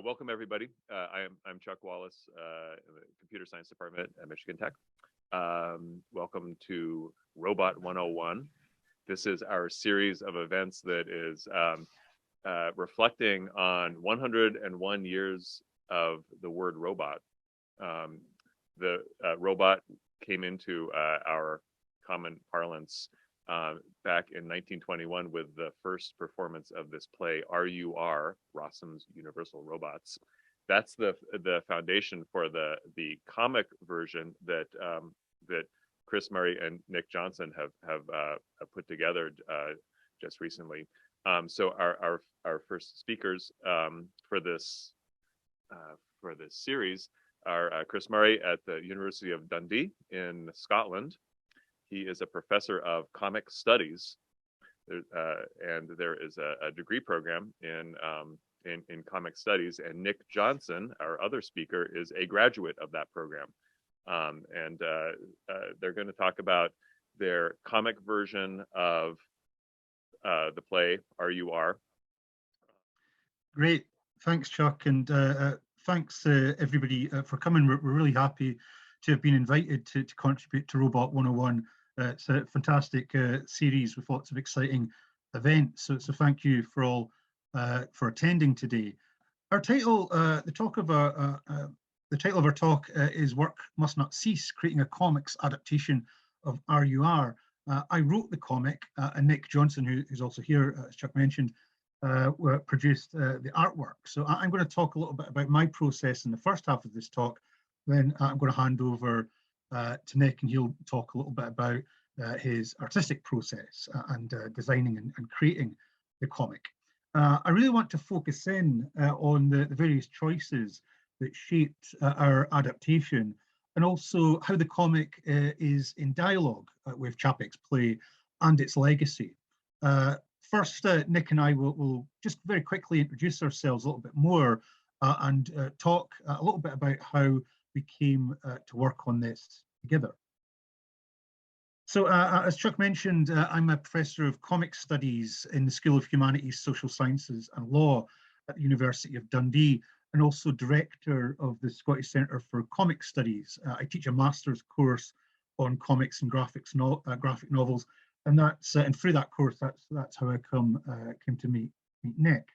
Welcome everybody. I'm Chuck Wallace in the Computer Science Department at Michigan Tech. Welcome to Robot 101. This is our series of events that is reflecting on 101 years of the word robot. The robot came into our common parlance back in 1921 with the first performance of this play, R.U.R, Rossum's Universal Robots. That's the foundation for the comic version that that Chris Murray and Nick Johnson have put together just recently. So our first speakers for this series are Chris Murray at the University of Dundee in Scotland. He is a professor of comic studies, and there is a degree program in comic studies. And Nick Johnson, our other speaker, is a graduate of that program. And they're going to talk about their comic version of the play R.U.R. Great, thanks, Chuck, and thanks everybody for coming. We're really happy to have been invited to contribute to Robot 101. It's a fantastic series with lots of exciting events. So thank you for all for attending today. Our title, the title of our talk is "Work Must Not Cease: Creating a Comics Adaptation of R.U.R." I wrote the comic, and Nick Johnson, who's also here, as Chuck mentioned, produced the artwork. So I'm going to talk a little bit about my process in the first half of this talk. Then I'm going to hand over to Nick, and he'll talk a little bit about his artistic process and designing and creating the comic. I really want to focus in on the various choices that shaped our adaptation, and also how the comic is in dialogue with Chapek's play and its legacy. First, Nick and I will just very quickly introduce ourselves a little bit more and talk a little bit about how we came to work on this together. So as Chuck mentioned, I'm a professor of comic studies in the School of Humanities, Social Sciences and Law at the University of Dundee, and also director of the Scottish Centre for Comic Studies. I teach a master's course on comics and graphic novels, and that's and through that course, that's how I came to meet Nick.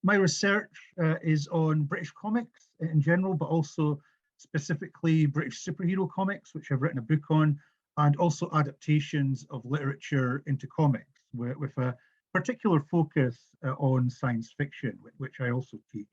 My research is on British comics in general, but also specifically British superhero comics, which I've written a book on, and also adaptations of literature into comics, with a particular focus on science fiction, which I also teach.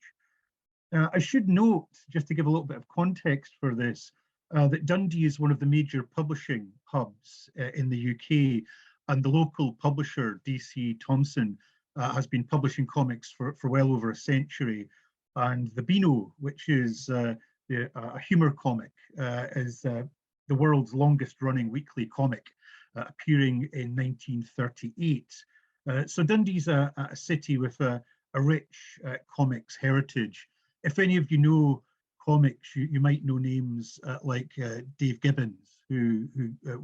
I should note, just to give a little bit of context for this, that Dundee is one of the major publishing hubs in the UK, and the local publisher, DC Thomson, has been publishing comics for well over a century. And the Beano, which is a humour comic, is the world's longest running weekly comic, appearing in 1938. So Dundee's a city with a rich comics heritage. If any of you know comics, you might know names like Dave Gibbons, who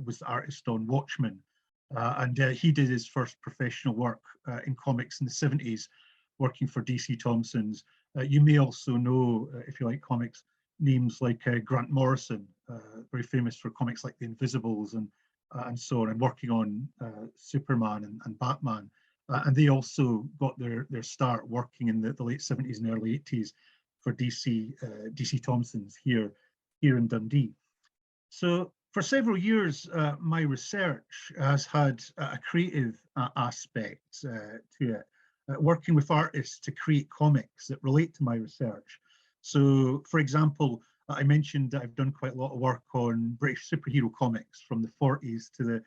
was the artist on Watchmen. And he did his first professional work in comics in the 70s, working for DC Thomson's. You may also know, if you like comics, names like Grant Morrison, very famous for comics like The Invisibles and so on, and working on Superman and Batman. And they also got their start working in the late 70s and early 80s for DC Thomson's here in Dundee. So for several years, my research has had a creative aspect to it, working with artists to create comics that relate to my research. So, for example, I mentioned that I've done quite a lot of work on British superhero comics from the 40s to the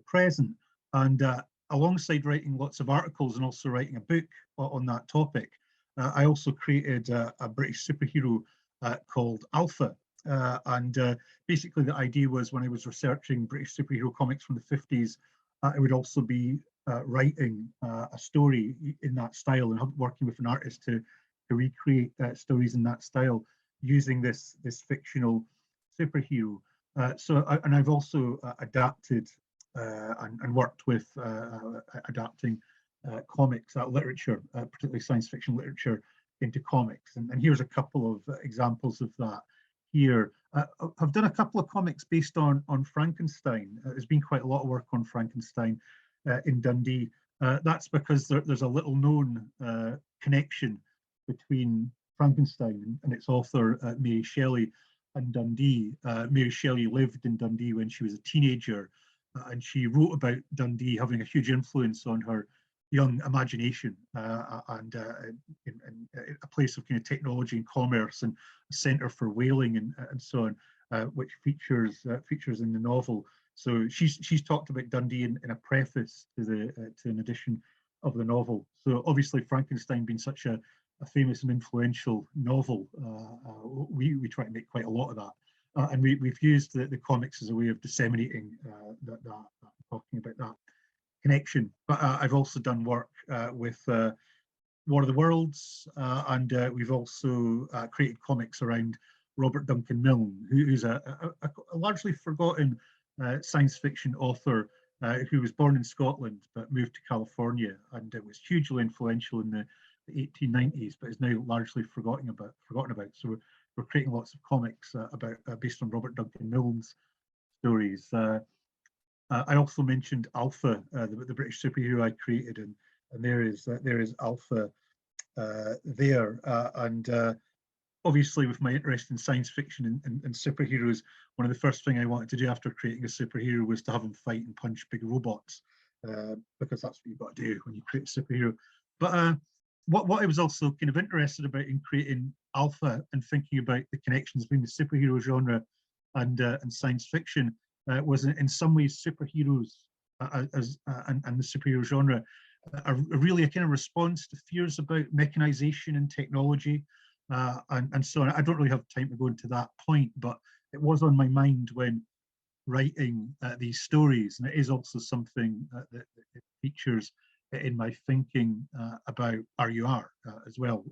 present, and alongside writing lots of articles and also writing a book on that topic, I also created a British superhero called Alpha. Basically the idea was, when I was researching British superhero comics from the 50s, I would also be writing a story in that style and working with an artist to recreate stories in that style using this fictional superhero. And I've also adapted and worked with adapting comics, literature, particularly science fiction literature, into comics. And here's a couple of examples of that here. I've done a couple of comics based on Frankenstein. There's been quite a lot of work on Frankenstein in Dundee. That's because there's a little known connection between Frankenstein and its author, Mary Shelley, and Dundee. Mary Shelley lived in Dundee when she was a teenager, and she wrote about Dundee having a huge influence on her young imagination, and a place of kind of technology and commerce, and a centre for whaling and so on, which features in the novel. So she's talked about Dundee in a preface to an edition of the novel. So obviously Frankenstein being such a famous and influential novel, we try to make quite a lot of that, and we've used the comics as a way of disseminating that talking about that connection. But I've also done work with War of the Worlds, and we've also created comics around Robert Duncan Milne, who's a largely forgotten science fiction author who was born in Scotland but moved to California, and was hugely influential in the 1890s, but is now largely forgotten about. So we're creating lots of comics based on Robert Duncan Milne's stories. I also mentioned Alpha, the British superhero I created, and there is Alpha there. And obviously, with my interest in science fiction and superheroes, one of the first things I wanted to do after creating a superhero was to have him fight and punch big robots, because that's what you've got to do when you create a superhero. But what I was also kind of interested about in creating Alpha and thinking about the connections between the superhero genre and science fiction was in some ways superheroes and the superhero genre are really a kind of response to fears about mechanization and technology, and so on. I don't really have time to go into that point, but it was on my mind when writing these stories, and it is also something that features in my thinking about R.U.R. As well,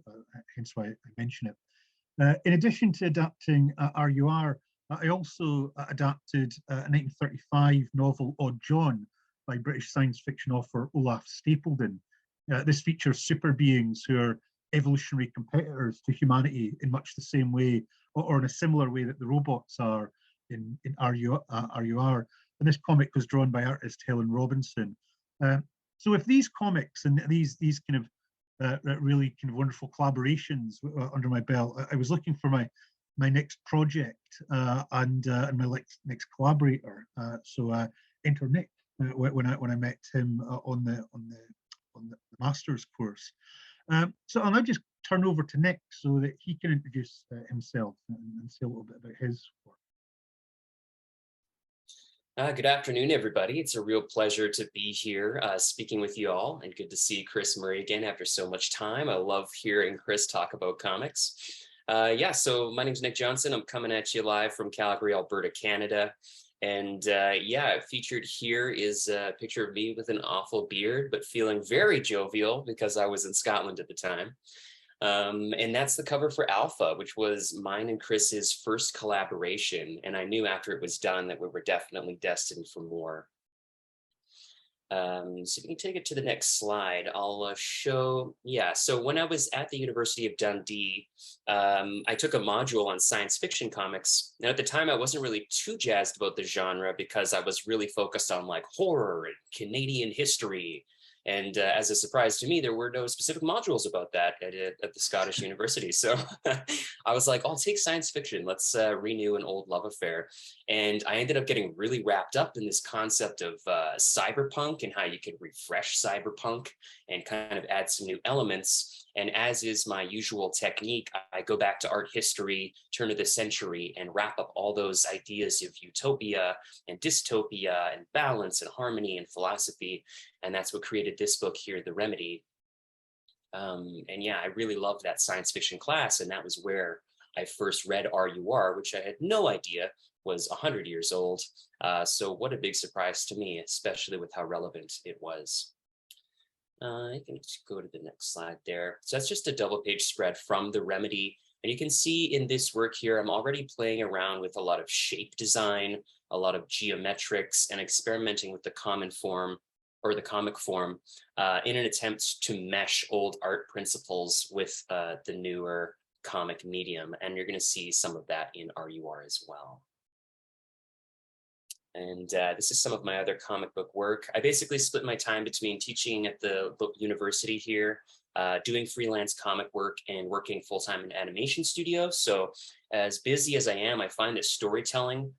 hence why I mention it. In addition to adapting R.U.R., I also adapted a 1935 novel, Odd John, by British science fiction author Olaf Stapledon. This features super beings who are evolutionary competitors to humanity in much the same way, or in a similar way that the robots are in R.U.R. And this comic was drawn by artist Helen Robinson. So with these comics and these kind of really kind of wonderful collaborations under my belt, I was looking for my next project and my next collaborator. So enter Nick when I met him on the master's course. So I'll now just turn over to Nick so that he can introduce himself and say a little bit about his work. Good afternoon, everybody. It's a real pleasure to be here speaking with you all, and good to see Chris Murray again after so much time. I love hearing Chris talk about comics. Yeah, so my name's Nick Johnson. I'm coming at you live from Calgary, Alberta, Canada. And yeah, featured here is a picture of me with an awful beard, but feeling very jovial because I was in Scotland at the time. And that's the cover for Alpha, which was mine and Chris's first collaboration. And I knew after it was done that we were definitely destined for more. So we can take it to the next slide. I'll show, yeah, so when I was at the University of Dundee, I took a module on science fiction comics. And at the time, I wasn't really too jazzed about the genre because I was really focused on like horror and Canadian history. And as a surprise to me, there were no specific modules about that at the Scottish University. So I was like, I'll take science fiction. Let's renew an old love affair. And I ended up getting really wrapped up in this concept of cyberpunk and how you could refresh cyberpunk and kind of add some new elements. And as is my usual technique, I go back to art history, turn of the century, and wrap up all those ideas of utopia and dystopia and balance and harmony and philosophy. And that's what created this book here, The Remedy. And yeah, I really loved that science fiction class. And that was where I first read R.U.R, which I had no idea was 100 years old. So what a big surprise to me, especially with how relevant it was. I can just go to the next slide there. So that's just a double page spread from The Remedy. And you can see in this work here, I'm already playing around with a lot of shape design, a lot of geometrics, and experimenting with the common form or the comic form in an attempt to mesh old art principles with the newer comic medium. And you're going to see some of that in R.U.R as well. And this is some of my other comic book work. I basically split my time between teaching at the university here, doing freelance comic work, and working full-time in an animation studio. So as busy as I am, I find that storytelling,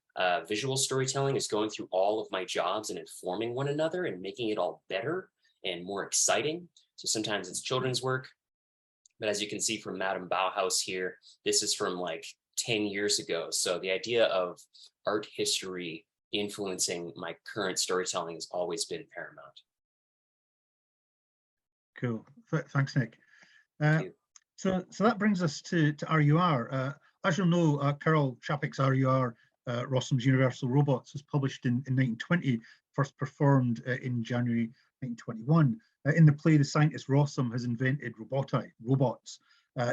visual storytelling, is going through all of my jobs and informing one another and making it all better and more exciting. So sometimes it's children's work, but as you can see from Madame Bauhaus here, this is from like 10 years ago. So the idea of art history influencing my current storytelling has always been paramount. Cool. Thanks, Nick. Thank you. So that brings us to R.U.R. As you'll know, Carol Chapek's R.U.R, Rossum's Universal Robots, was published in 1920, first performed in January 1921. In the play, the scientist Rossum has invented robots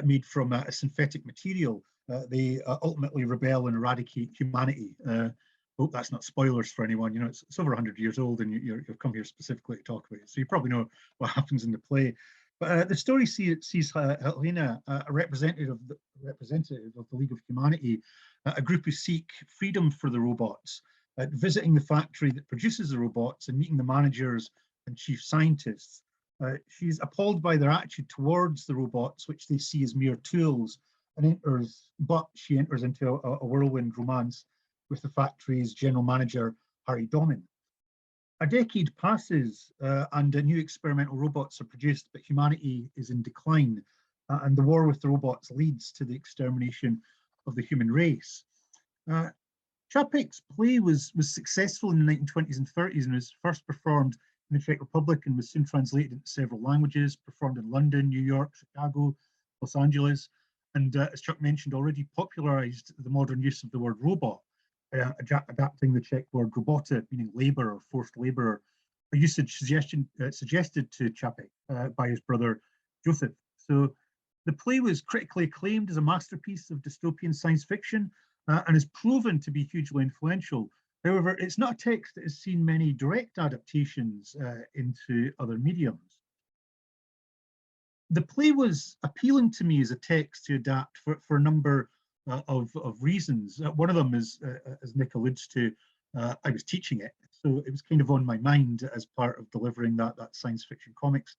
made from a synthetic material. They ultimately rebel and eradicate humanity. Hope that's not spoilers for anyone. You know, it's over 100 years old, and you've come here specifically to talk about it, so you probably know what happens in the play. But the story sees Helena, a representative of the League of Humanity, a group who seek freedom for the robots, visiting the factory that produces the robots and meeting the managers and chief scientists. She's appalled by their attitude towards the robots, which they see as mere tools, and she enters into a whirlwind romance with the factory's general manager, Harry Domin. A decade passes and new experimental robots are produced, but humanity is in decline, and the war with the robots leads to the extermination of the human race. Chapek's play was successful in the 1920s and 30s and was first performed in the Czech Republic and was soon translated into several languages, performed in London, New York, Chicago, Los Angeles, and as Chuck mentioned already, popularized the modern use of the word robot, adapting the Czech word robota, meaning labor or forced laborer, a usage suggested to Čapek by his brother Joseph. So the play was critically acclaimed as a masterpiece of dystopian science fiction and is proven to be hugely influential. However, it's not a text that has seen many direct adaptations into other mediums. The play was appealing to me as a text to adapt for a number of reasons. One of them is, as Nick alludes to, I was teaching it, so it was kind of on my mind as part of delivering that science fiction comics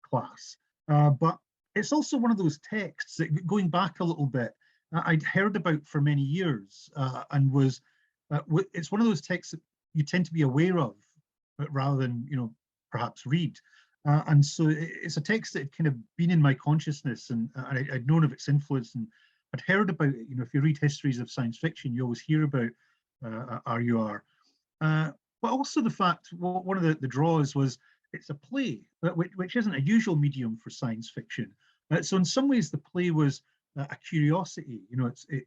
class. But it's also one of those texts that, going back a little bit, I'd heard about for many years, and was it's one of those texts that you tend to be aware of, but rather than perhaps read. And so it's a text that had kind of been in my consciousness, and I'd known of its influence, and I'd heard about it. If you read histories of science fiction, you always hear about R.U.R. But also the fact, one of the draws was it's a play, which isn't a usual medium for science fiction. So in some ways, the play was a curiosity.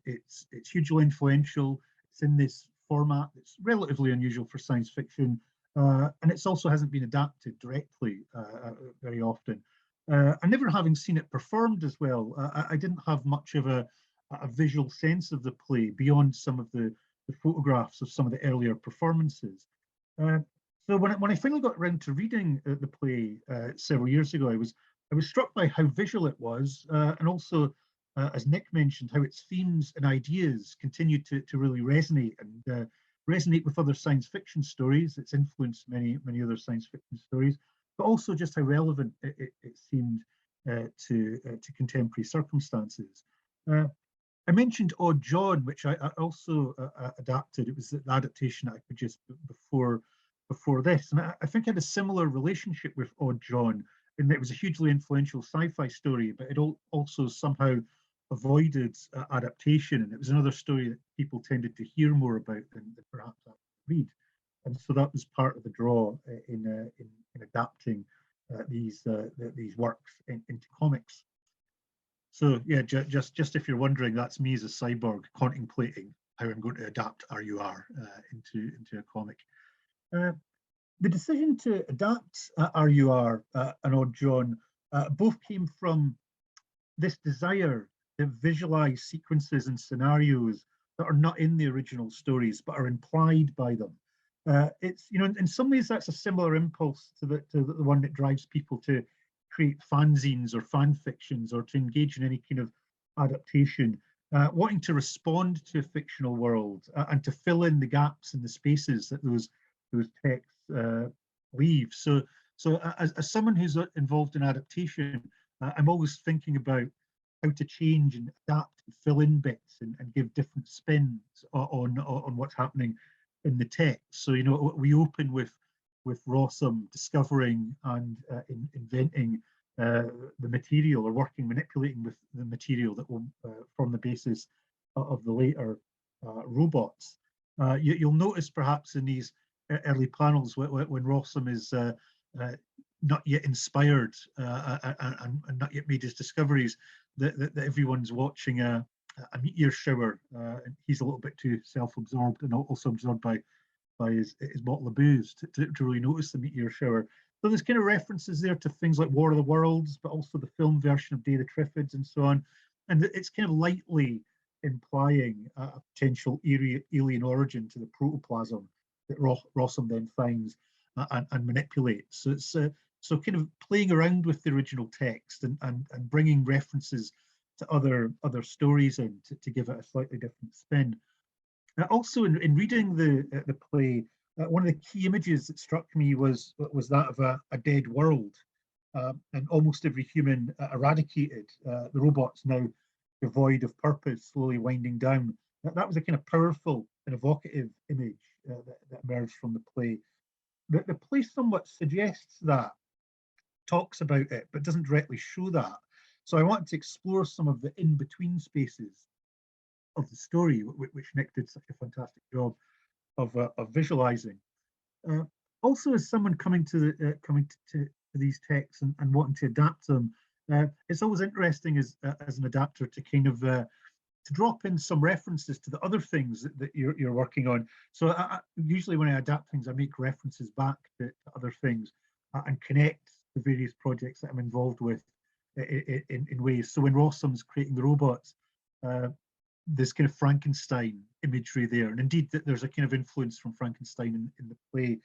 It's hugely influential. It's in this format that's relatively unusual for science fiction, and it also hasn't been adapted directly very often. And never having seen it performed as well, I didn't have much of a visual sense of the play beyond some of the photographs of some of the earlier performances. So when I finally got around to reading the play several years ago, I was struck by how visual it was, and also, as Nick mentioned, how its themes and ideas continued to really resonate and resonate with other science fiction stories. It's influenced many other science fiction stories, but also just how relevant it seemed to contemporary circumstances. I mentioned Odd John, which I also adapted. It was the adaptation I produced before this, and I think I had a similar relationship with Odd John in that it was a hugely influential sci-fi story, but it also somehow avoided adaptation, and it was another story that people tended to hear more about than perhaps read. And so that was part of the draw in adapting these works into comics. So yeah, just if you're wondering, that's me as a cyborg contemplating how I'm going to adapt R.U.R into a comic. The decision to adapt R.U.R and Odd John both came from this desire to visualize sequences and scenarios that are not in the original stories but are implied by them. It's, you know, in some ways that's a similar impulse to the one that drives people to create fanzines or fan fictions or to engage in any kind of adaptation, wanting to respond to a fictional world and to fill in the gaps and the spaces that those texts leave. So as someone who's involved in adaptation, I'm always thinking about how to change and adapt and fill in bits and give different spins on what's happening in the text. So, you know, we open with Rossum discovering and inventing the material, or manipulating with the material that will form the basis of the later robots. You'll notice perhaps in these early panels when Rossum is not yet inspired and not yet made his discoveries, that everyone's watching a meteor shower, and he's a little bit too self-absorbed and also absorbed by his bottle of booze to really notice the meteor shower. So there's kind of references there to things like War of the Worlds, but also the film version of Day of the Triffids and so on. And it's kind of lightly implying a potential alien origin to the protoplasm that Rossum then finds and manipulates. So it's so kind of playing around with the original text and bringing references to other stories in to give it a slightly different spin. Also, in reading the play, one of the key images that struck me was that of a dead world, and almost every human eradicated. The robots now devoid of purpose, slowly winding down. That was a kind of powerful and evocative image that emerged from the play. The play somewhat suggests that, talks about it, but doesn't directly show that. So I wanted to explore some of the in-between spaces of the story, which Nick did such a fantastic job of visualizing. Also, as someone coming to these texts and wanting to adapt them, it's always interesting as an adapter to kind of to drop in some references to the other things that you're working on. So usually when I adapt things, I make references back to other things and connect the various projects that I'm involved with in ways. So when Rossum's creating the robots, there's kind of Frankenstein imagery there, and indeed there's a kind of influence from Frankenstein in the play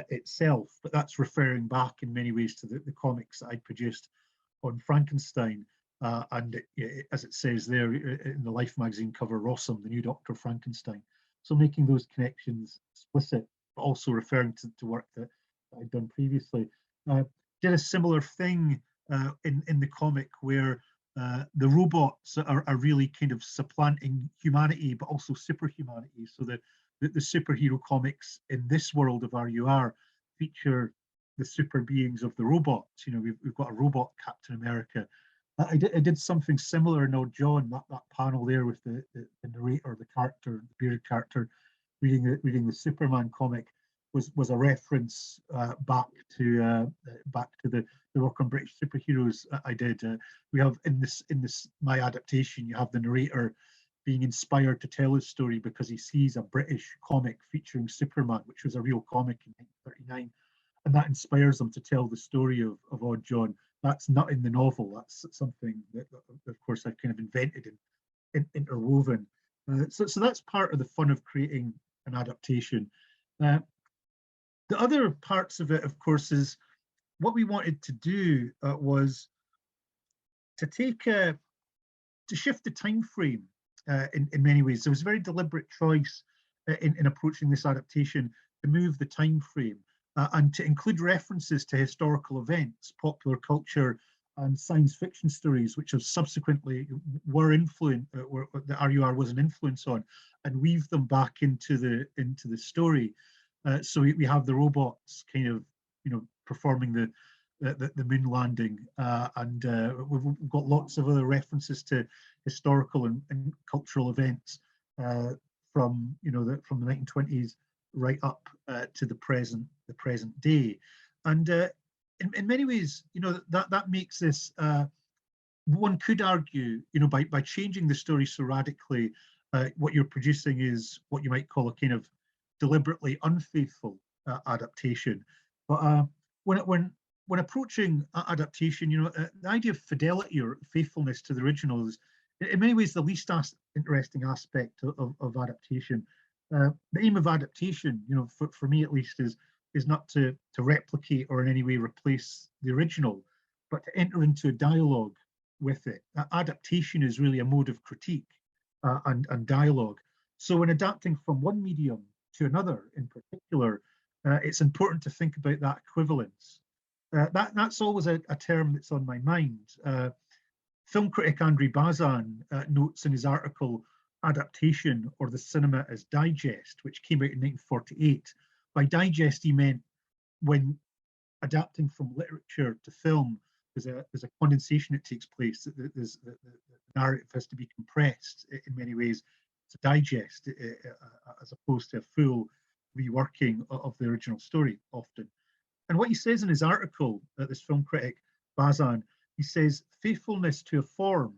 itself, but that's referring back in many ways to the comics that I produced on Frankenstein, and as it says there in the Life magazine cover, Rossum, the new Dr. Frankenstein. So making those connections explicit, but also referring to work that I'd done previously. Did a similar thing in the comic where the robots are really kind of supplanting humanity, but also superhumanity. So the superhero comics in this world of R.U.R. feature the super beings of the robots. You know, we've got a robot Captain America. I did something similar in Old John, that panel there with the narrator, the character, the bearded character, reading the Superman comic was a reference back to the work on British superheroes I did. We have in this my adaptation, you have the narrator being inspired to tell his story because he sees a British comic featuring Superman, which was a real comic in 1939, and that inspires them to tell the story of Odd John. That's not in the novel. That's something that, of course, I've kind of invented and interwoven. So that's part of the fun of creating an adaptation. The other parts of it, of course, is what we wanted to do was to shift the time frame in many ways. There was a very deliberate choice in approaching this adaptation to move the time frame and to include references to historical events, popular culture, and science fiction stories, which have subsequently were influenced, the R.U.R. was an influence on, and weave them back into the story. So we have the robots kind of, you know, performing the moon landing, and we've got lots of other references to historical and cultural events from from the 1920s right up to the present day, and in many ways, you know, that makes this. One could argue, you know, by changing the story so radically, what you're producing is what you might call a kind of deliberately unfaithful adaptation. But when approaching adaptation, you know, the idea of fidelity or faithfulness to the original is, in many ways, the least interesting aspect of adaptation. The aim of adaptation, for me at least, is not to replicate or in any way replace the original, but to enter into a dialogue with it. Adaptation is really a mode of critique and dialogue. So when adapting from one medium to another in particular, it's important to think about that equivalence. That's always a term that's on my mind. Film critic Andrew Bazan notes in his article, Adaptation or the Cinema as Digest, which came out in 1948. By digest, he meant when adapting from literature to film, there's a condensation that takes place. The narrative has to be compressed in many ways to digest, as opposed to a full reworking of the original story often. And what he says in his article, this film critic, Bazan, he says, faithfulness to a form,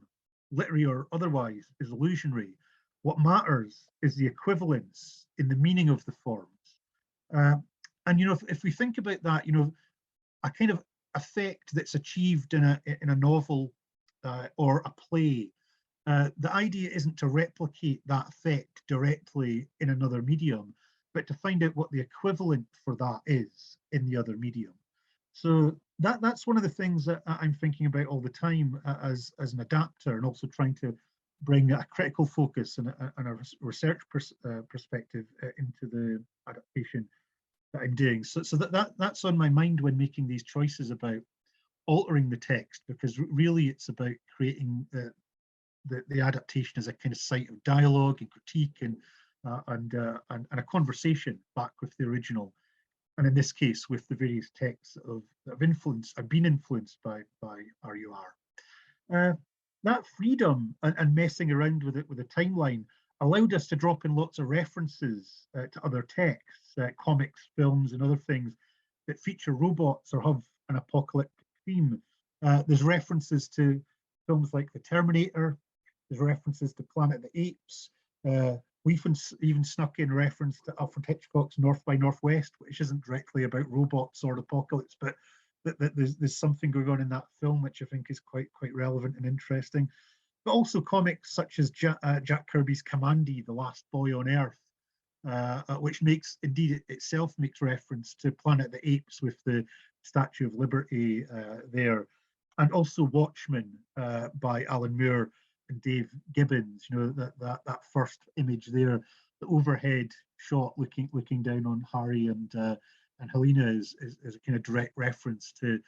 literary or otherwise, is illusionary. What matters is the equivalence in the meaning of the forms. And if we think about that, a kind of effect that's achieved in a novel or a play, the idea isn't to replicate that effect directly in another medium, but to find out what the equivalent for that is in the other medium. So that's one of the things that I'm thinking about all the time as an adapter, and also trying to bring a critical focus and a research perspective into the adaptation that I'm doing. So that's on my mind when making these choices about altering the text, because really it's about creating the adaptation as a kind of site of dialogue and critique and a conversation back with the original, and in this case with the various texts that have been influenced by R.U.R. That freedom and messing around with it with a timeline allowed us to drop in lots of references to other texts, comics, films, and other things that feature robots or have an apocalyptic theme. There's references to films like The Terminator. There's references to Planet of the Apes. We've even snuck in reference to Alfred Hitchcock's North by Northwest, which isn't directly about robots or apocalypse, but there's something going on in that film which I think is quite relevant and interesting. But also comics such as Jack Kirby's Kamandi, The Last Boy on Earth, which itself makes reference to Planet of the Apes with the Statue of Liberty there, and also Watchmen by Alan Moore and Dave Gibbons. That first image there, the overhead shot looking down on Harry and Helena is a kind of direct reference to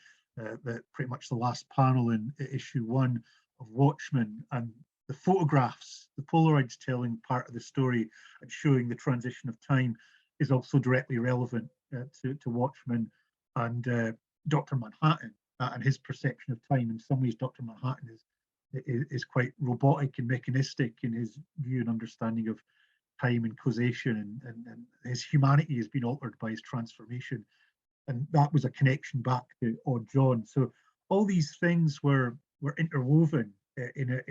pretty much the last panel in issue 1 of Watchmen, and the photographs, the Polaroids telling part of the story and showing the transition of time is also directly relevant to Watchmen and Dr. Manhattan and his perception of time. In some ways, Dr. Manhattan is quite robotic and mechanistic in his view and understanding of time and causation, and his humanity has been altered by his transformation. And that was a connection back to Odd John. So all these things were interwoven in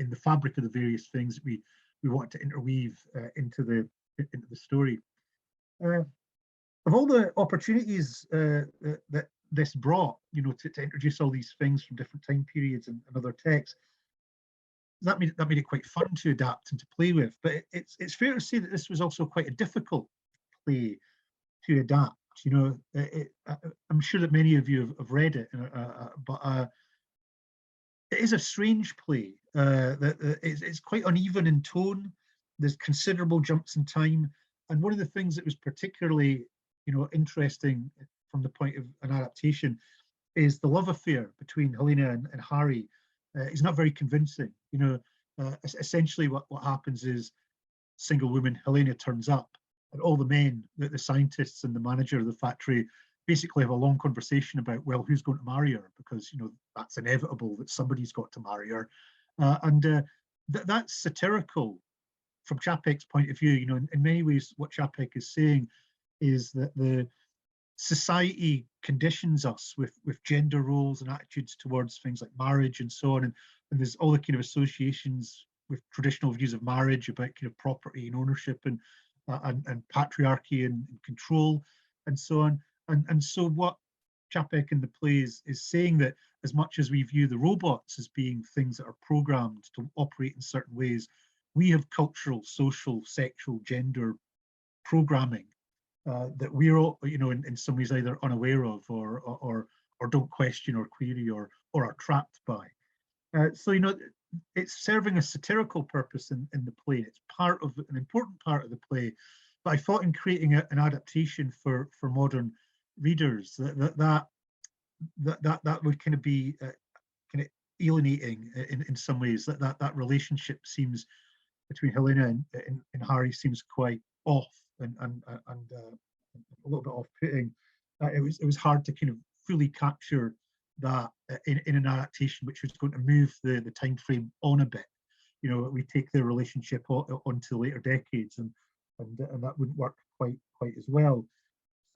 the fabric of the various things that we want to interweave into the story. Of all the opportunities that this brought, to introduce all these things from different time periods and other texts, that made it quite fun to adapt and to play with. But it's fair to say that this was also quite a difficult play to adapt. I'm sure that many of you have read it, but it is a strange play. It's quite uneven in tone. There's considerable jumps in time, and one of the things that was particularly, interesting from the point of an adaptation is the love affair between Helena and Harry. Is not very convincing. Essentially what happens is single woman Helena turns up, and all the men, the scientists and the manager of the factory, basically have a long conversation about, well, who's going to marry her, because that's inevitable that somebody's got to marry her, and that's satirical from Čapek's point of view. In many ways, what Čapek is saying is that the society conditions us with gender roles and attitudes towards things like marriage and so on, and there's all the kind of associations with traditional views of marriage about kind of property and ownership and patriarchy and control and so on. And so what Čapek in the play is saying, that as much as we view the robots as being things that are programmed to operate in certain ways, we have cultural, social, sexual, gender programming that we're all, in some ways either unaware of or don't question or query or are trapped by. So it's serving a satirical purpose in the play. It's part of an important part of the play. But I thought in creating an adaptation for modern readers that would kind of be kind of alienating in some ways. That relationship seems between Helena and Harry seems quite off and a little bit off-putting. It was hard to kind of fully capture that in an adaptation which was going to move the time frame on a bit. We take their relationship onto later decades, and that wouldn't work quite as well.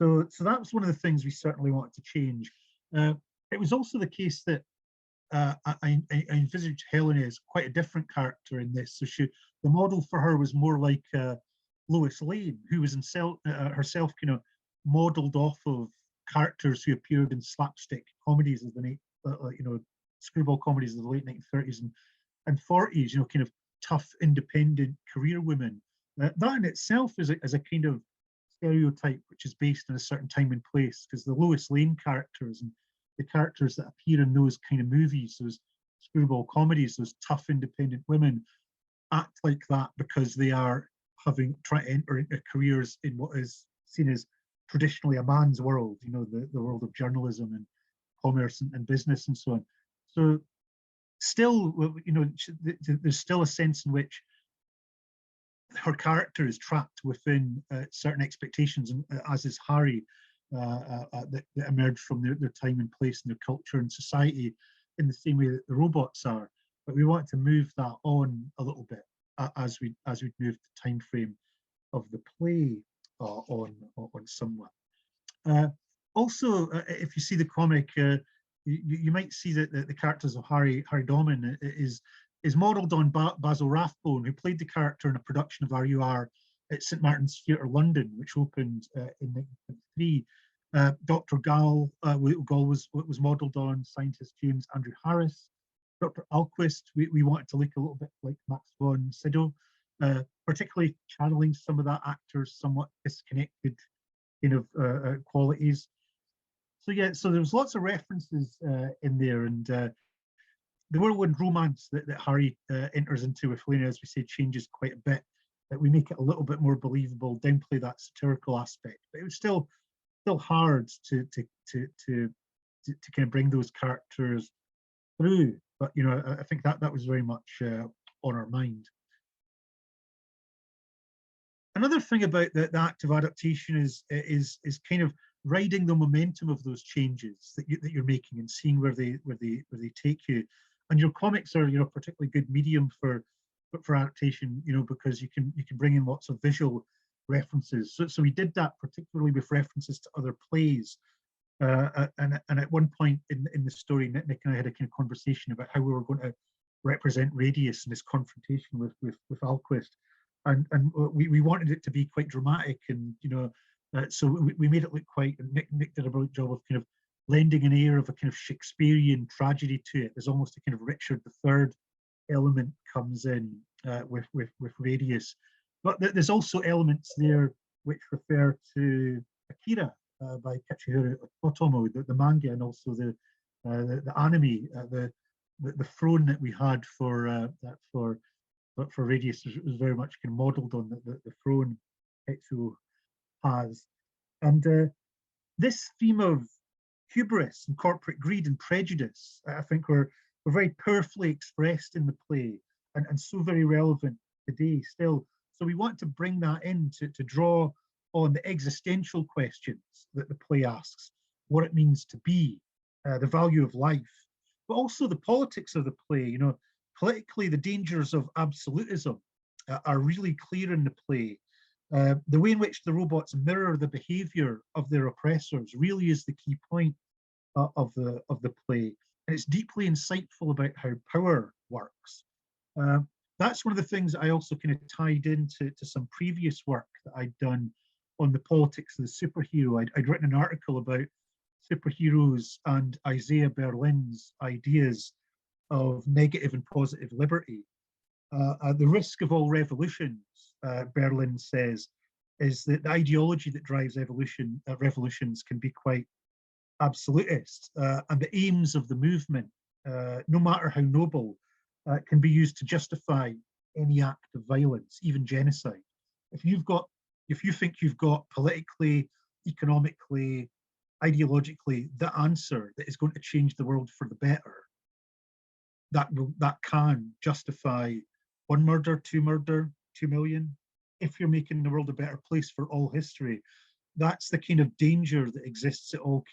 So that was one of the things we certainly wanted to change. It was also the case that I envisaged Helena as quite a different character in this. So the model for her was more like Lois Lane, who was herself kind of modelled off of characters who appeared in slapstick comedies of the screwball comedies of the late 1930s and 40s. Kind of tough, independent career women. That in itself is a kind of stereotype which is based in a certain time and place, because the Lois Lane characters and the characters that appear in those kind of movies, those screwball comedies, those tough, independent women, act like that because they are trying to enter into careers in what is seen as traditionally a man's world, the world of journalism and commerce and business and so on. So still, there's still a sense in which her character is trapped within certain expectations, and as is Harry, that emerge from their time and place and their culture and society in the same way that the robots are. But we want to move that on a little bit as we move the time frame of the play on somewhat. Also, if you see the comic, you might see that the characters of Harry Domin is modelled on Basil Rathbone, who played the character in a production of R.U.R. at St Martin's Theatre London, which opened in 1923. Dr. Gall was modelled on scientist James Andrew Harris. Dr. Alquist, we wanted to look a little bit like Max von Sydow, particularly channeling some of that actor's somewhat disconnected qualities. So yeah, so there's lots of references in there, and the whirlwind romance that Harry enters into with Helena, as we say, changes quite a bit. That we make it a little bit more believable, downplay that satirical aspect, but it was still hard to kind of bring those characters through. But I think that was very much on our mind. Another thing about the act of adaptation is kind of riding the momentum of those changes that you're making and seeing where they take you. And your comics are particularly good medium for adaptation, because you can bring in lots of visual references. So we did that particularly with references to other plays. And at one point in the story, Nick and I had a kind of conversation about how we were going to represent Radius in his confrontation with Alquist, and we wanted it to be quite dramatic, and so we made it look quite. Nick did a brilliant job of kind of lending an air of a kind of Shakespearean tragedy to it. There's almost a kind of Richard III element comes in with Radius, but there's also elements there which refer to Akira by Katsuhiro Otomo, the manga, and also the anime. The throne that we had for Radius was very much kind of modelled on the throne Tetsuo has, and this theme of hubris and corporate greed and prejudice, I think, were very powerfully expressed in the play, and so very relevant today still. So we want to bring that in to draw on the existential questions that the play asks, what it means to be, the value of life, but also the politics of the play. Politically, the dangers of absolutism are really clear in the play. The way in which the robots mirror the behavior of their oppressors really is the key point of the play. And it's deeply insightful about how power works. That's one of the things I also kind of tied into some previous work that I'd done on the politics of the superhero. I'd written an article about superheroes and Isaiah Berlin's ideas of negative and positive liberty. The risk of all revolutions, Berlin says, is that the ideology that drives revolutions can be quite absolutist, and the aims of the movement, no matter how noble, can be used to justify any act of violence, even genocide. If you think you've got politically, economically, ideologically the answer that is going to change the world for the better, that can justify one murder, 2 million. If you're making the world a better place for all history, that's the kind of danger that exists at all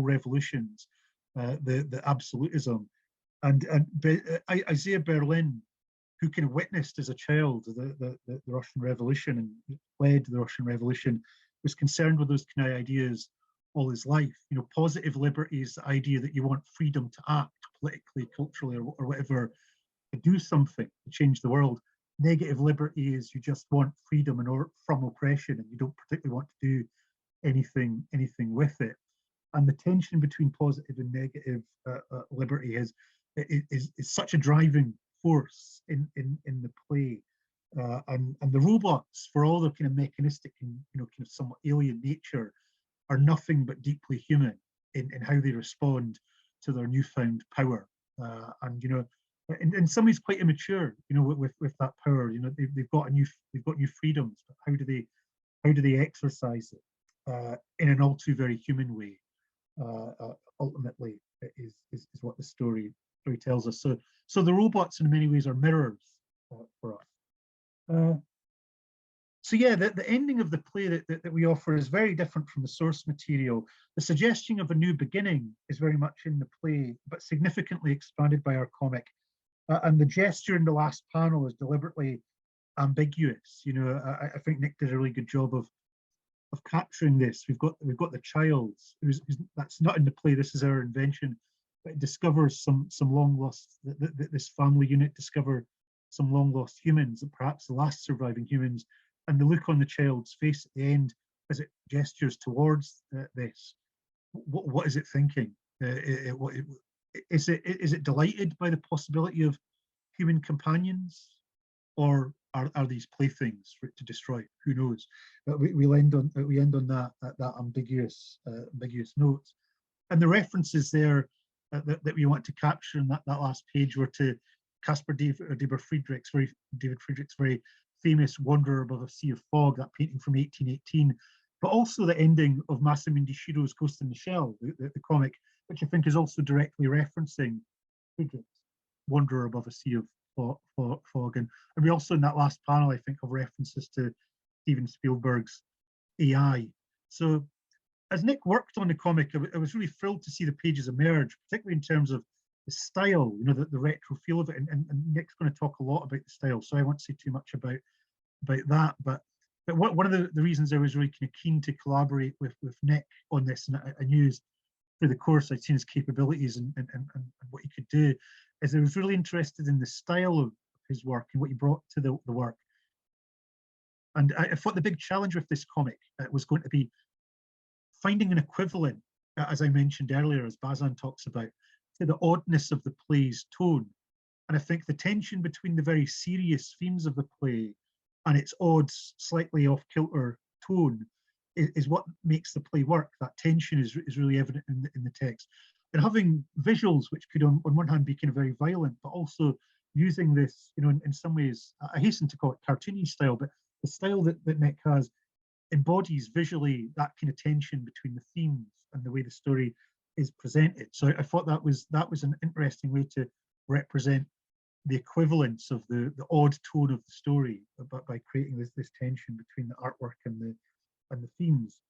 revolutions, the absolutism. And Isaiah Berlin, who kind of witnessed as a child the Russian Revolution and led the Russian Revolution, was concerned with those kind of ideas all his life. You know, positive liberty is the idea that you want freedom to act politically, culturally, or whatever, to do something to change the world. Negative liberty is you just want freedom from oppression, and you don't particularly want to do anything with it. And the tension between positive and negative liberty is such a driving force in the play. And the robots, for all their kind of mechanistic and kind of somewhat alien nature, are nothing but deeply human in how they respond to their newfound power. And in some ways quite immature, with that power. They've got new freedoms, but how do they exercise it in an all too very human way? Ultimately, is what the story tells us. So the robots in many ways are mirrors for us. So yeah, the ending of the play that we offer is very different from the source material. The suggestion of a new beginning is very much in the play, but significantly expanded by our comic. And the gesture in the last panel is deliberately ambiguous. I think Nick did a really good job of capturing this. We've got the child who's that's not in the play. This is our invention, but it discovers some long lost. This family unit discover some long lost humans, and perhaps the last surviving humans. And the look on the child's face at the end as it gestures towards this, what is it thinking? Is it delighted by the possibility of human companions, or are these playthings for it to destroy? Who knows? But we end on that ambiguous note. And the references there that we want to capture in that last page were to David Friedrich's very famous Wanderer Above a Sea of Fog, that painting from 1818, but also the ending of Masamune Shiro's Ghost in the Shell, the comic, which I think is also directly referencing Friedrich's Wanderer Above a Sea of Fog. And we also, in that last panel, I think, have references to Steven Spielberg's AI. So as Nick worked on the comic, I was really thrilled to see the pages emerge, particularly in terms of the style, the retro feel of it. And Nick's going to talk a lot about the style, so I won't say too much about that. But one of the reasons I was really kind of keen to collaborate with Nick on this, and I knew through the course I'd seen his capabilities and what he could do, is I was really interested in the style of his work and what he brought to the work. And I thought the big challenge with this comic was going to be finding an equivalent, as I mentioned earlier, as Bazan talks about, to the oddness of the play's tone. And I think the tension between the very serious themes of the play and its odd, slightly off-kilter tone is what makes the play work. That tension is really evident in the text. And having visuals which could on one hand be kind of very violent, but also using this, in some ways, I hasten to call it cartoony style, but the style that Nick has embodies visually that kind of tension between the themes and the way the story is presented. So I thought that was an interesting way to represent the equivalence of the odd tone of the story, but by creating this tension between the artwork and the themes.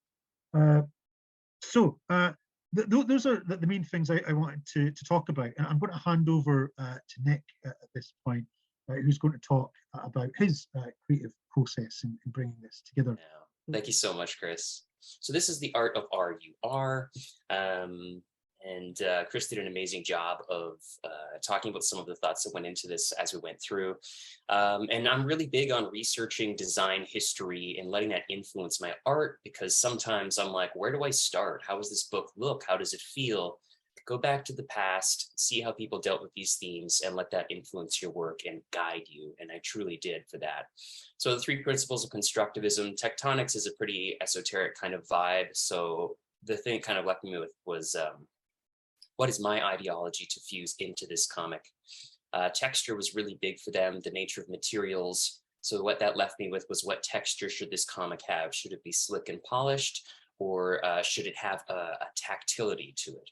Those are the main things I wanted to talk about, and I'm going to hand over to Nick at this point, who's going to talk about his creative process in bringing this together. Yeah. Thank you so much, Chris. So this is the art of R.U.R. And Chris did an amazing job of talking about some of the thoughts that went into this as we went through. And I'm really big on researching design history and letting that influence my art, because sometimes I'm like, where do I start? How does this book look? How does it feel? go back to the past, see how people dealt with these themes, and let that influence your work and guide you. And I truly did for that. So the 3 principles of constructivism, tectonics is a pretty esoteric kind of vibe. So the thing it kind of left me with was, what is my ideology to fuse into this comic? Texture was really big for them, the nature of materials. So what that left me with was, what texture should this comic have? Should it be slick and polished, or should it have a tactility to it?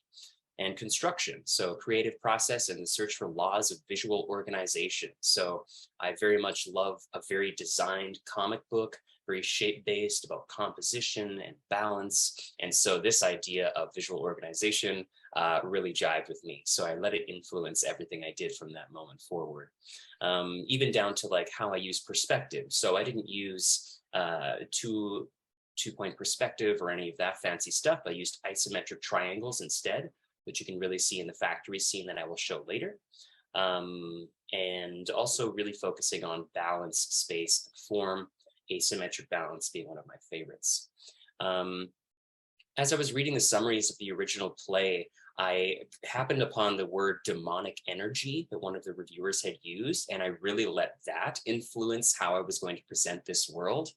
And construction, so creative process and the search for laws of visual organization. So I very much love a very designed comic book, very shape-based, about composition and balance. And so this idea of visual organization really jived with me. So I let it influence everything I did from that moment forward, even down to like how I use perspective. So I didn't use two-point perspective or any of that fancy stuff. I used isometric triangles instead, which you can really see in the factory scene that I will show later. And also really focusing on balance, space, and form, asymmetric balance being one of my favorites. As I was reading the summaries of the original play, I happened upon the word demonic energy that one of the reviewers had used, and I really let that influence how I was going to present this world.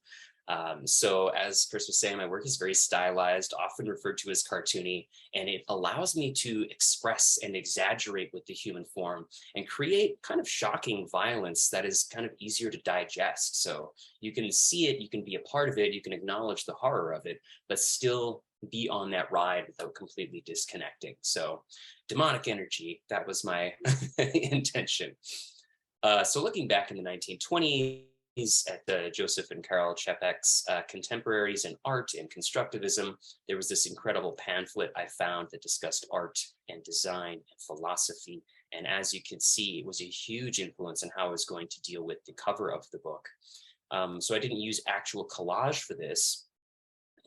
So as Chris was saying, my work is very stylized, often referred to as cartoony, and it allows me to express and exaggerate with the human form and create kind of shocking violence that is kind of easier to digest. So you can see it, you can be a part of it, you can acknowledge the horror of it, but still be on that ride without completely disconnecting. So demonic energy, that was my intention. So looking back in the 1920s, at the Joseph and Karl Čapek's Contemporaries in Art and Constructivism, there was this incredible pamphlet I found that discussed art and design and philosophy. And as you can see, it was a huge influence on how I was going to deal with the cover of the book. So I didn't use actual collage for this,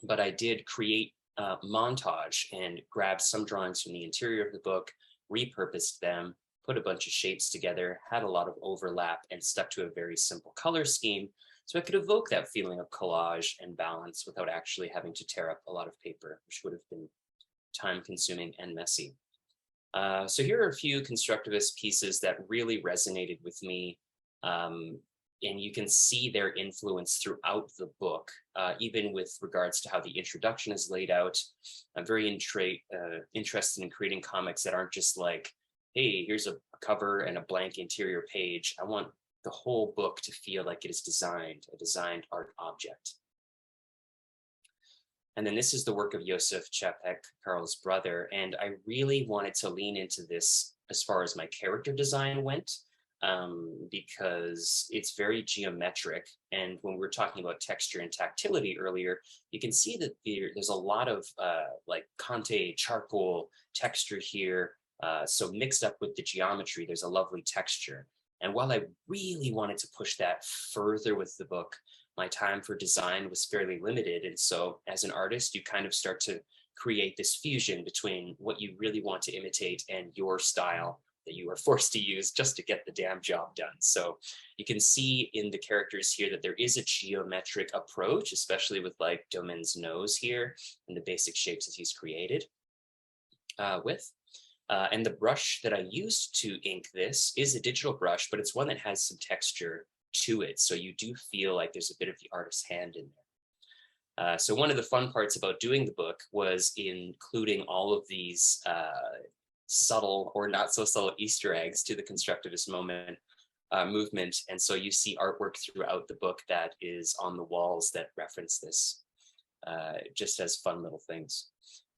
but I did create a montage and grab some drawings from the interior of the book, repurposed them, put a bunch of shapes together, had a lot of overlap, and stuck to a very simple color scheme so I could evoke that feeling of collage and balance without actually having to tear up a lot of paper, which would have been time-consuming and messy. So here are a few constructivist pieces that really resonated with me, and you can see their influence throughout the book, even with regards to how the introduction is laid out. I'm very interested in creating comics that aren't just like, hey, here's a cover and a blank interior page. I want the whole book to feel like it is designed, a designed art object. And then this is the work of Josef Čapek, Karl's brother. And I really wanted to lean into this as far as my character design went, because it's very geometric. And when we were talking about texture and tactility earlier, you can see that there's a lot of like Conte charcoal texture here. So mixed up with the geometry, there's a lovely texture. And while I really wanted to push that further with the book, my time for design was fairly limited. And so as an artist, you kind of start to create this fusion between what you really want to imitate and your style that you are forced to use just to get the damn job done. So you can see in the characters here that there is a geometric approach, especially with like Domen's nose here and the basic shapes that he's created with. And the brush that I used to ink this is a digital brush, but it's one that has some texture to it. So you do feel like there's a bit of the artist's hand in there. So one of the fun parts about doing the book was including all of these subtle or not so subtle Easter eggs to the constructivist movement. And so you see artwork throughout the book that is on the walls that reference this, just as fun little things.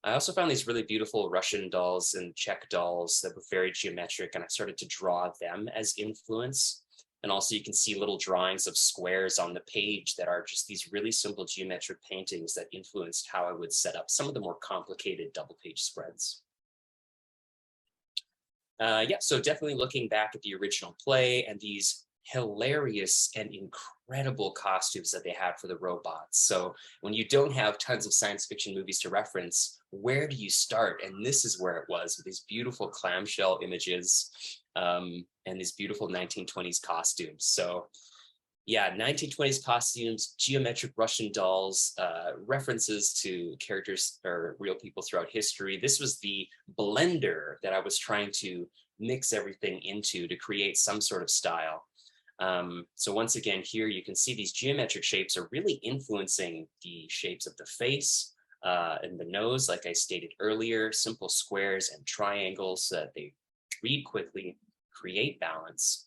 I also found these really beautiful Russian dolls and Czech dolls that were very geometric, and I started to draw them as influence. And also you can see little drawings of squares on the page that are just these really simple geometric paintings that influenced how I would set up some of the more complicated double page spreads. Yeah, so definitely looking back at the original play and these hilarious and incredible costumes that they had for the robots. So when you don't have tons of science fiction movies to reference, where do you start? And this is where it was, with these beautiful clamshell images and these beautiful 1920s costumes. So Yeah, 1920s costumes, geometric Russian dolls, references to characters or real people throughout history. This was the blender that I was trying to mix everything into to create some sort of style. So once again, here you can see these geometric shapes are really influencing the shapes of the face and the nose, like I stated earlier, simple squares and triangles so that they read quickly, create balance.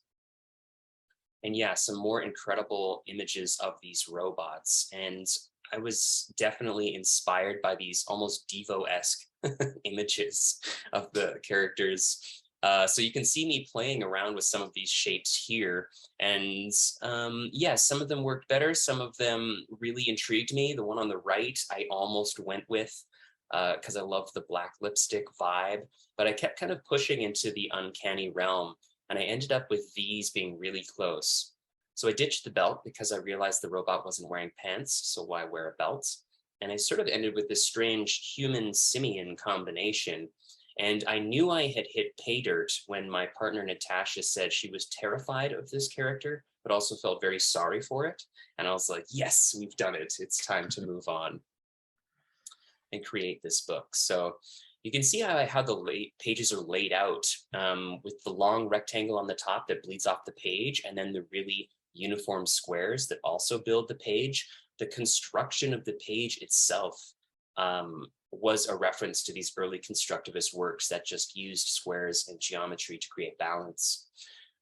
And yeah, some more incredible images of these robots. And I was definitely inspired by these almost Devo-esque images of the characters. So you can see me playing around with some of these shapes here. And yeah, some of them worked better. Some of them really intrigued me. The one on the right, I almost went with because I love the black lipstick vibe, but I kept kind of pushing into the uncanny realm. And I ended up with these being really close. So I ditched the belt because I realized the robot wasn't wearing pants, so why wear a belt? And I sort of ended with this strange human-simian combination. And I knew I had hit pay dirt when my partner Natasha said she was terrified of this character, but also felt very sorry for it. And I was like, yes, we've done it. It's time to move on and create this book. So you can see how the pages are laid out with the long rectangle on the top that bleeds off the page, and then the really uniform squares that also build the page. The construction of the page itself was a reference to these early constructivist works that just used squares and geometry to create balance.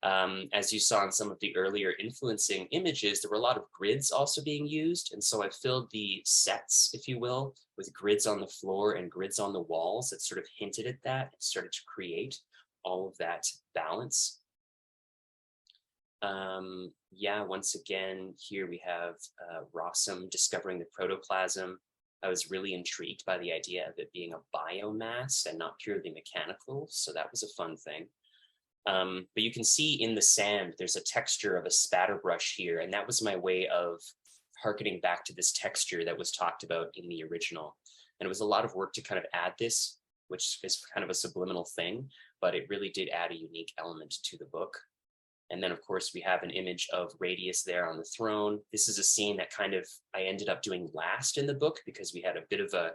As you saw in some of the earlier influencing images, there were a lot of grids also being used. And so I filled the sets, if you will, with grids on the floor and grids on the walls that sort of hinted at that and started to create all of that balance. Yeah, once again, here we have Rossum discovering the protoplasm. I was really intrigued by the idea of it being a biomass and not purely mechanical. So that was a fun thing. But you can see in the sand, there's a texture of a spatter brush here. And that was my way of harkening back to this texture that was talked about in the original. And it was a lot of work to kind of add this, which is kind of a subliminal thing, but it really did add a unique element to the book. And then, of course, we have an image of Radius there on the throne. This is a scene that kind of I ended up doing last in the book because we had a bit of a,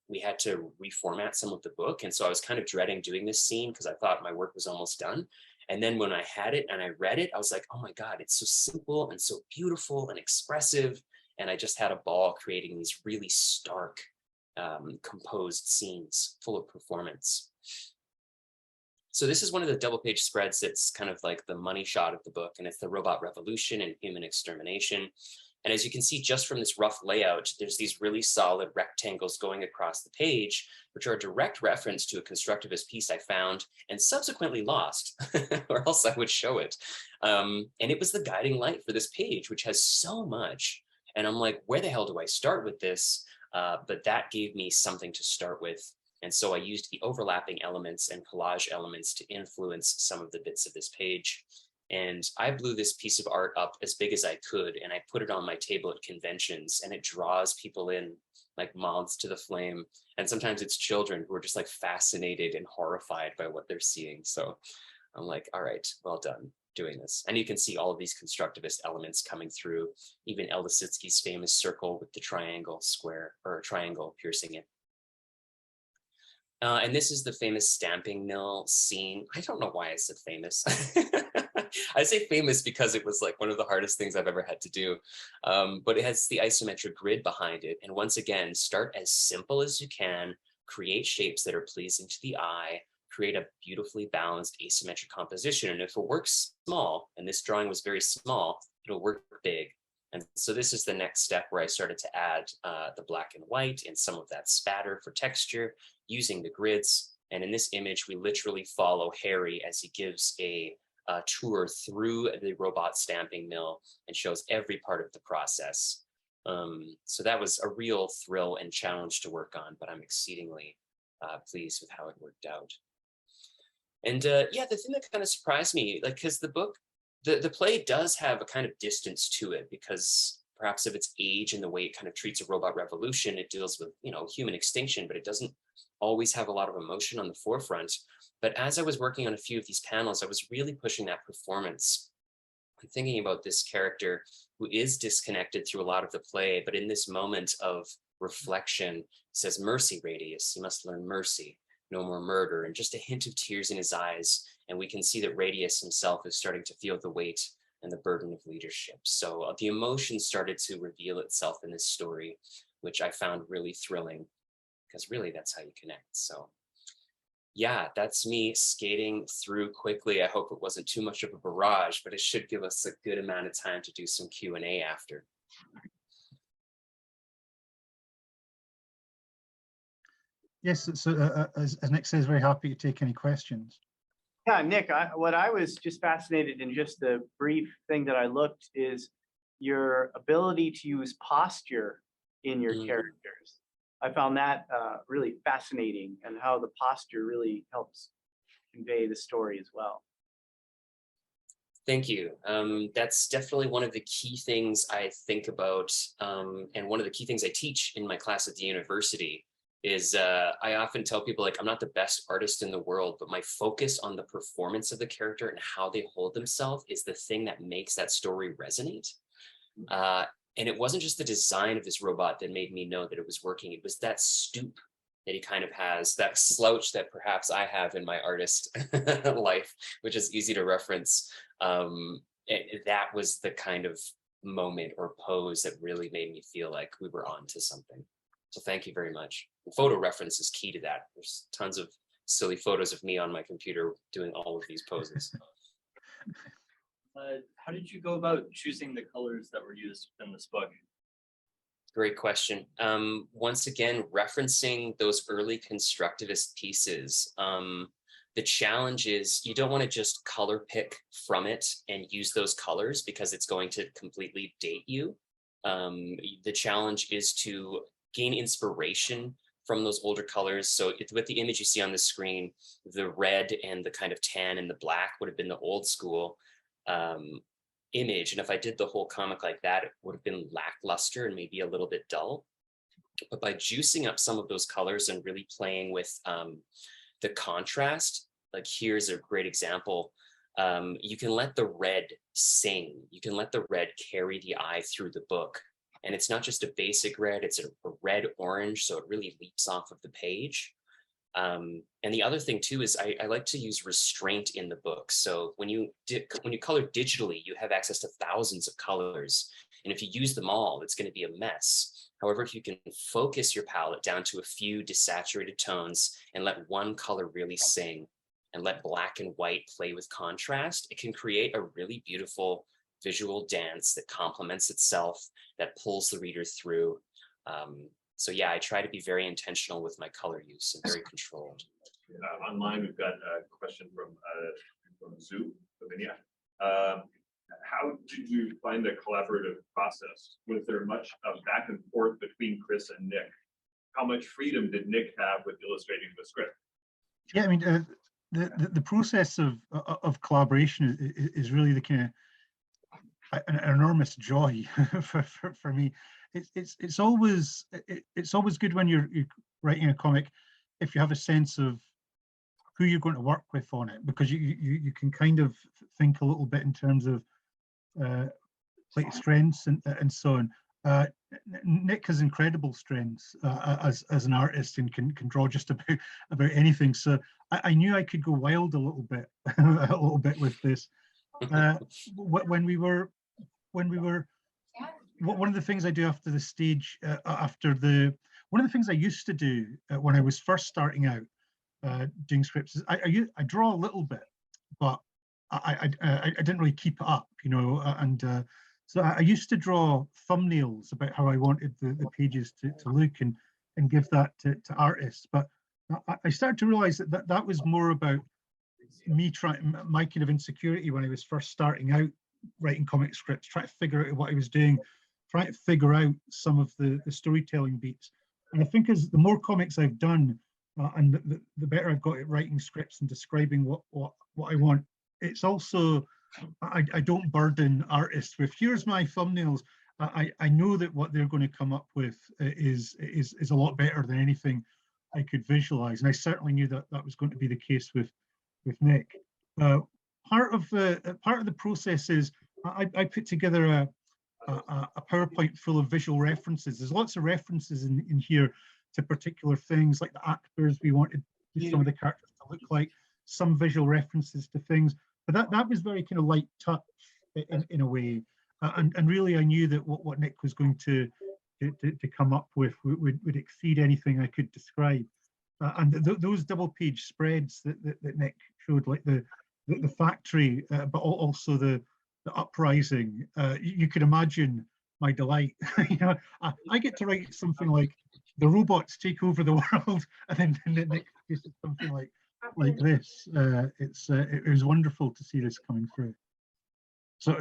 we had to reformat some of the book. And so I was kind of dreading doing this scene because I thought my work was almost done. And then when I had it and I read it, I was like, oh my God, it's so simple and so beautiful and expressive. And I just had a ball creating these really stark, composed scenes full of performance. So this is one of the double page spreads that's kind of like the money shot of the book, and it's the robot revolution and human extermination. And as you can see just from this rough layout, there's these really solid rectangles going across the page, which are a direct reference to a constructivist piece I found and subsequently lost, or else I would show it. And it was the guiding light for this page, which has so much. And I'm like, where the hell do I start with this? But that gave me something to start with. And so I used the overlapping elements and collage elements to influence some of the bits of this page. And I blew this piece of art up as big as I could, and I put it on my table at conventions, and it draws people in like moths to the flame. And sometimes it's children who are just like fascinated and horrified by what they're seeing. So I'm like, all right, well done doing this. And you can see all of these constructivist elements coming through, even El Lissitzky's famous circle with the triangle square or triangle piercing it. And this is the famous stamping mill scene. I don't know why I said famous. I say famous because it was like one of the hardest things I've ever had to do. But it has the isometric grid behind it. And once again, start as simple as you can, create shapes that are pleasing to the eye, create a beautifully balanced asymmetric composition. And if it works small, and this drawing was very small, it'll work big. And so this is the next step where I started to add the black and white and some of that spatter for texture using the grids. And in this image, we literally follow Harry as he gives a tour through the robot stamping mill and shows every part of the process. So that was a real thrill and challenge to work on, but I'm exceedingly pleased with how it worked out. And yeah, the thing that kind of surprised me, like, because the book, the play does have a kind of distance to it because perhaps of its age and the way it kind of treats a robot revolution. It deals with, you know, human extinction, but it doesn't always have a lot of emotion on the forefront. But as I was working on a few of these panels, I was really pushing that performance I'm thinking about this character who is disconnected through a lot of the play, but in this moment of reflection, says, "Mercy, Radius, you must learn mercy, no more murder," and just a hint of tears in his eyes. And we can see that Radius himself is starting to feel the weight and the burden of leadership. So the emotion started to reveal itself in this story, which I found really thrilling, because really that's how you connect. So yeah, that's me skating through quickly. I hope it wasn't too much of a barrage, but it should give us a good amount of time to do some Q&A after. Yes, so as Nick says, very happy to take any questions. Yeah, Nick, what I was just fascinated in, just the brief thing that I looked, is your ability to use posture in your characters. I found that really fascinating, and how the posture really helps convey the story as well. Thank you. That's definitely one of the key things I think about, and one of the key things I teach in my class at the university is I often tell people, like, I'm not the best artist in the world, but my focus on the performance of the character and how they hold themselves is the thing that makes that story resonate. And it wasn't just the design of this robot that made me know that it was working. It was that stoop that he kind of has, that slouch that perhaps I have in my artist life, which is easy to reference. That was the kind of moment or pose that really made me feel like we were on to something. So thank you very much. And photo reference is key to that. There's tons of silly photos of me on my computer doing all of these poses. How did you go about choosing the colors that were used in this book? Great question. Once again, referencing those early constructivist pieces, the challenge is you don't want to just color pick from it and use those colors because it's going to completely date you. The challenge is to gain inspiration from those older colors. So with the image you see on the screen, the red and the kind of tan and the black would have been the old school image. And if I did the whole comic like that, it would have been lackluster and maybe a little bit dull. But by juicing up some of those colors and really playing with the contrast, like here's a great example. You can let the red sing. You can let the red carry the eye through the book. And it's not just a basic red, it's a red orange, so it really leaps off of the page. And the other thing too is I like to use restraint in the book. So when you color digitally, you have access to thousands of colors. And if you use them all, it's going to be a mess. However, if you can focus your palette down to a few desaturated tones and let one color really sing and let black and white play with contrast, it can create a really beautiful visual dance that complements itself, that pulls the reader through. So yeah, I try to be very intentional with my color use and very controlled. Online, we've got a question from Zoo, Lavinia. How did you find the collaborative process? Was there much of back and forth between Chris and Nick? How much freedom did Nick have with illustrating the script? Yeah, I mean, the process of collaboration is really the kind of an enormous joy for me. It's always good when you're writing a comic if you have a sense of who you're going to work with on it, because you can kind of think a little bit in terms of like strengths and so on. Nick has incredible strengths as an artist and can draw just about anything. So I knew I could go wild a little bit with this. When we were one of the things I do after the stage, one of the things I used to do when I was first starting out doing scripts is I draw a little bit, but I didn't really keep it up, you know, and so I used to draw thumbnails about how I wanted the pages to look and give that to artists. But I started to realize that was more about me my kind of insecurity when I was first starting out writing comic scripts, trying to figure out what I was doing, trying to figure out some of the storytelling beats. And I think as the more comics I've done, and the better I've got at writing scripts and describing what I want, it's also, I don't burden artists with, here's my thumbnails. I know that what they're going to come up with is a lot better than anything I could visualize. And I certainly knew that was going to be the case with Nick. Part of the process is I put together a PowerPoint full of visual references. There's lots of references in here to particular things, like the actors we wanted some of the characters to look like, some visual references to things. But that was very kind of light touch in a way. And really I knew that what Nick was going to come up with would exceed anything I could describe. And those double page spreads that Nick showed, like the factory, but also the uprising, you could imagine my delight. You know, I get to write something like the robots take over the world, and then Nick produces something like this. It was wonderful to see this coming through. So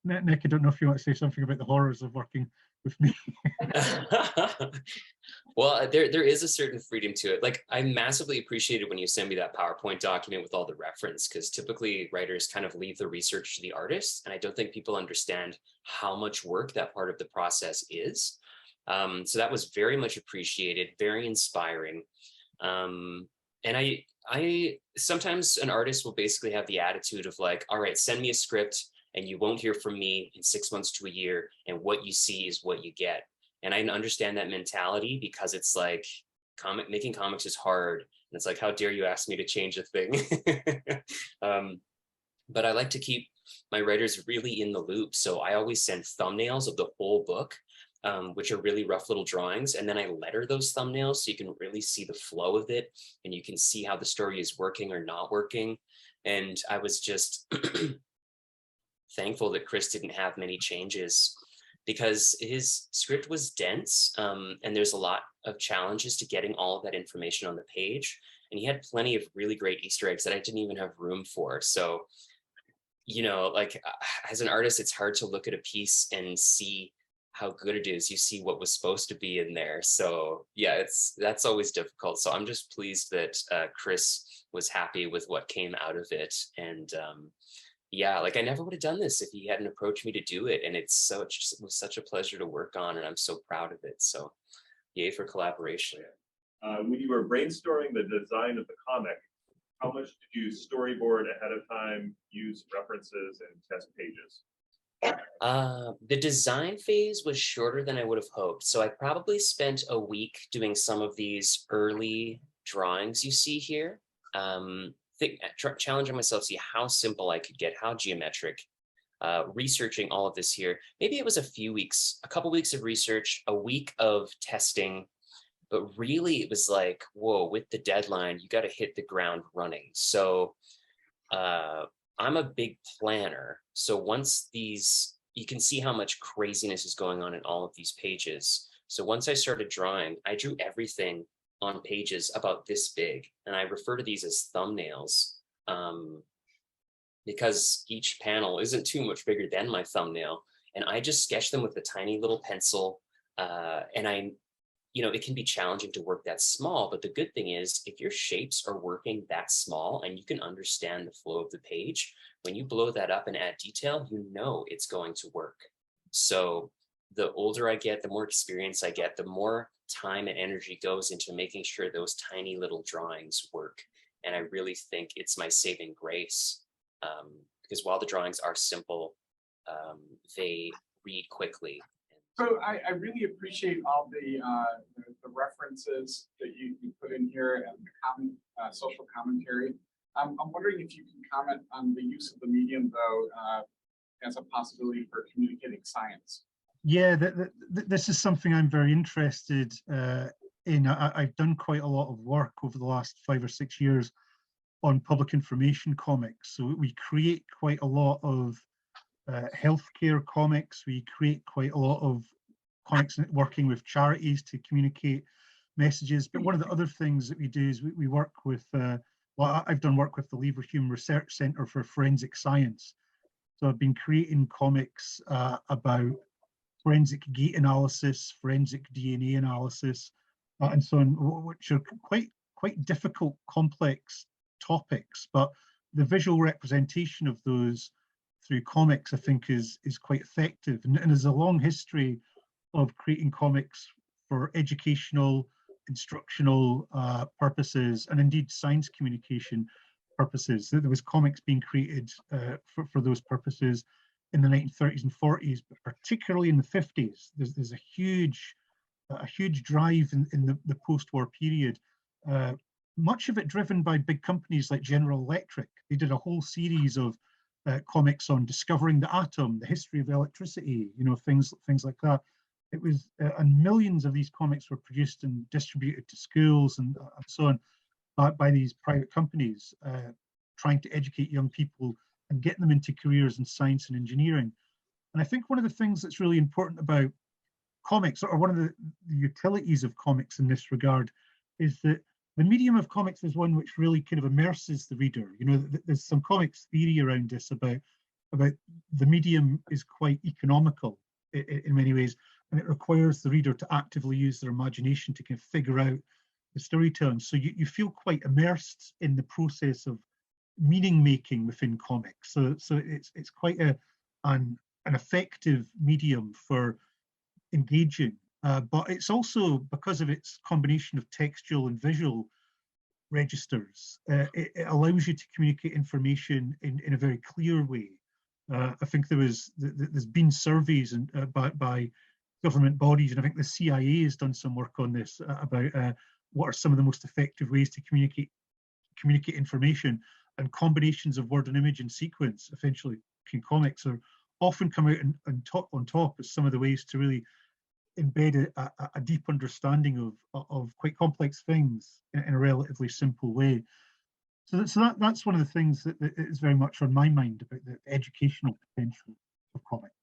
Nick, I don't know if you want to say something about the horrors of working with me. Well, there is a certain freedom to it. Like, I massively appreciated when you send me that PowerPoint document with all the reference, because typically writers kind of leave the research to the artist, and I don't think people understand how much work that part of the process is. So that was very much appreciated, very inspiring. And I sometimes an artist will basically have the attitude of like, all right, send me a script and you won't hear from me in 6 months to a year, and what you see is what you get. And I understand that mentality, because it's like making comics is hard. And it's like, how dare you ask me to change a thing? But I like to keep my writers really in the loop. So I always send thumbnails of the whole book, which are really rough little drawings. And then I letter those thumbnails so you can really see the flow of it, and you can see how the story is working or not working. And I was just thankful that Chris didn't have many changes, because his script was dense, and there's a lot of challenges to getting all of that information on the page. And he had plenty of really great Easter eggs that I didn't even have room for. So, you know, like as an artist, it's hard to look at a piece and see how good it is. You see what was supposed to be in there. So yeah, that's always difficult. So I'm just pleased that Chris was happy with what came out of it. And yeah, like I never would have done this if he hadn't approached me to do it. And it was such a pleasure to work on, and I'm so proud of it. So yay for collaboration. When you were brainstorming the design of the comic, how much did you storyboard ahead of time, use references, and test pages? The design phase was shorter than I would have hoped. So I probably spent a week doing some of these early drawings you see here. Challenging myself to see how simple I could get, how geometric, researching all of this here. Maybe it was a couple weeks of research, a week of testing, but really it was like, whoa, with the deadline, you got to hit the ground running. So I'm a big planner. So once you can see how much craziness is going on in all of these pages. So once I started drawing, I drew everything on pages about this big, and I refer to these as thumbnails, because each panel isn't too much bigger than my thumbnail, and I just sketch them with a tiny little pencil. And it can be challenging to work that small, but the good thing is if your shapes are working that small and you can understand the flow of the page, when you blow that up and add detail, you know it's going to work. So the older I get, the more experience I get, the more time and energy goes into making sure those tiny little drawings work. And I really think it's my saving grace, because while the drawings are simple, they read quickly. So I really appreciate all the references that you put in here and the social commentary. I'm wondering if you can comment on the use of the medium, though, as a possibility for communicating science. Yeah, this is something I'm very interested in. I've done quite a lot of work over the last 5 or 6 years on public information comics. So we create quite a lot of healthcare comics. We create quite a lot of comics working with charities to communicate messages. But one of the other things that we do is we work with, I've done work with the Leverhulme Research Centre for Forensic Science. So I've been creating comics about forensic gait analysis, forensic DNA analysis, and so on, which are quite difficult, complex topics. But the visual representation of those through comics, I think, is quite effective. And there's a long history of creating comics for educational, instructional purposes, and indeed science communication purposes. There was comics being created for those purposes in the 1930s and 40s, but particularly in the 50s. There's a huge drive in the post-war period, much of it driven by big companies like General Electric. They did a whole series of comics on discovering the atom, the history of electricity, things like that. It was, and millions of these comics were produced and distributed to schools and so on by these private companies, trying to educate young people and get them into careers in science and engineering. And I think one of the things that's really important about comics, or one of the utilities of comics in this regard, is that the medium of comics is one which really kind of immerses the reader. There's some comics theory around this about the medium is quite economical in many ways, and it requires the reader to actively use their imagination to kind of figure out the storytelling. So you feel quite immersed in the process of meaning making within comics. So it's quite an effective medium for engaging. But it's also, because of its combination of textual and visual registers, it allows you to communicate information in a very clear way. I think there's been surveys by government bodies, and I think the CIA has done some work on this about what are some of the most effective ways to communicate information, and combinations of word and image and sequence, essentially, in comics are often come out on top as some of the ways to really embed a deep understanding of quite complex things in a relatively simple way. So that's one of the things that is very much on my mind about the educational potential of comics.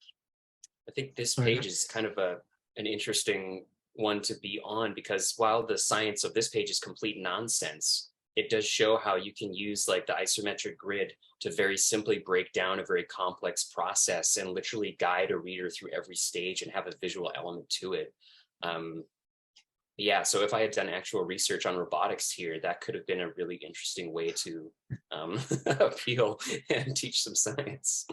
I think this page is kind of an interesting one to be on, because while the science of this page is complete nonsense, it does show how you can use like the isometric grid to very simply break down a very complex process and literally guide a reader through every stage and have a visual element to it. Yeah, so if I had done actual research on robotics here, that could have been a really interesting way to appeal and teach some science.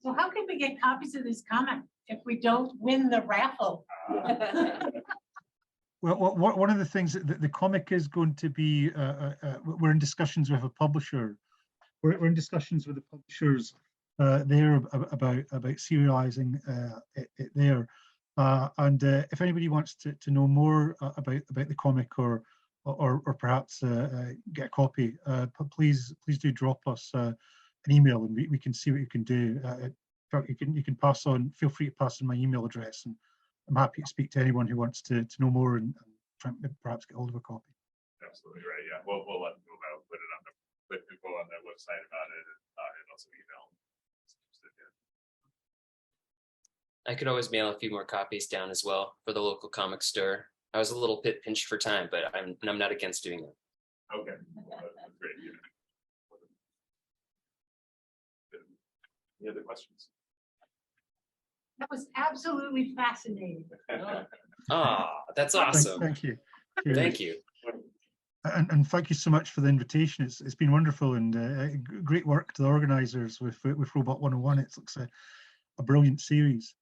So how can we get copies of this comic if we don't win the raffle? Well, one of the things that the comic is going to be, we're in discussions with a publisher. We're in discussions with the publishers there about serializing it there. And if anybody wants to know more about the comic or perhaps get a copy, please do drop us an email, and we can see what you can do. You can pass on. Feel free to pass on my email address, and I'm happy to speak to anyone who wants to know more and try and perhaps get hold of a copy. Absolutely right. Yeah, we'll let people know. Put people on the website about it, and also email. I could always mail a few more copies down as well for the local comic store. I was a little bit pinched for time, but I'm not against doing it. Okay, that's great. Any other questions? That was absolutely fascinating. Ah, that's awesome. Thank you. Thank you. And thank you so much for the invitation. It's been wonderful, and great work to the organisers with Robot101. It looks a brilliant series.